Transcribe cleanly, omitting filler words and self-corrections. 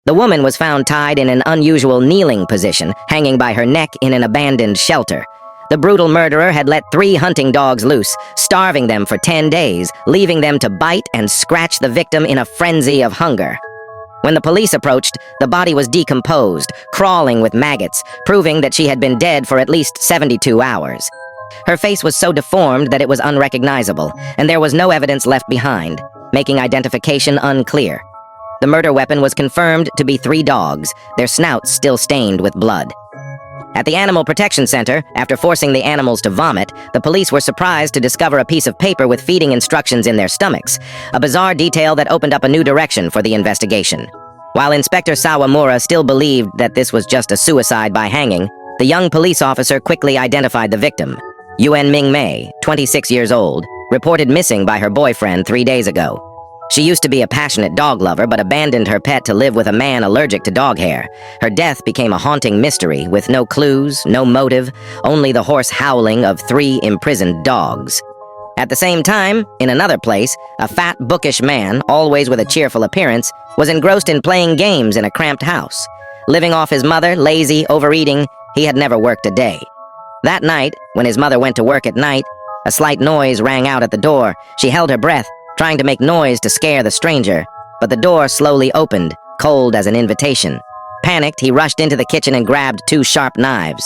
The woman was found tied in an unusual kneeling position, hanging by her neck in an abandoned shelter. The brutal murderer had let 3 hunting dogs loose, starving them for 10 days, leaving them to bite and scratch the victim in a frenzy of hunger. When the police approached, the body was decomposed, crawling with maggots, proving that she had been dead for at least 72 hours. Her face was so deformed that it was unrecognizable, and there was no evidence left behind, making identification unclear. The murder weapon was confirmed to be 3 dogs, their snouts still stained with blood. At the Animal Protection Center, after forcing the animals to vomit, the police were surprised to discover a piece of paper with feeding instructions in their stomachs, a bizarre detail that opened up a new direction for the investigation. While Inspector Sawamura still believed that this was just a suicide by hanging, the young police officer quickly identified the victim. Yuen Ming Mei, 26 years old, reported missing by her boyfriend 3 days ago. She used to be a passionate dog lover but abandoned her pet to live with a man allergic to dog hair. Her death became a haunting mystery with no clues, no motive, only the hoarse howling of 3 imprisoned dogs. At the same time, in another place, a fat, bookish man, always with a cheerful appearance, was engrossed in playing games in a cramped house. Living off his mother, lazy, overeating, he had never worked a day. That night, when his mother went to work at night, a slight noise rang out at the door. She held her breath, trying to make noise to scare the stranger, but the door slowly opened, cold as an invitation. Panicked, he rushed into the kitchen and grabbed 2 sharp knives.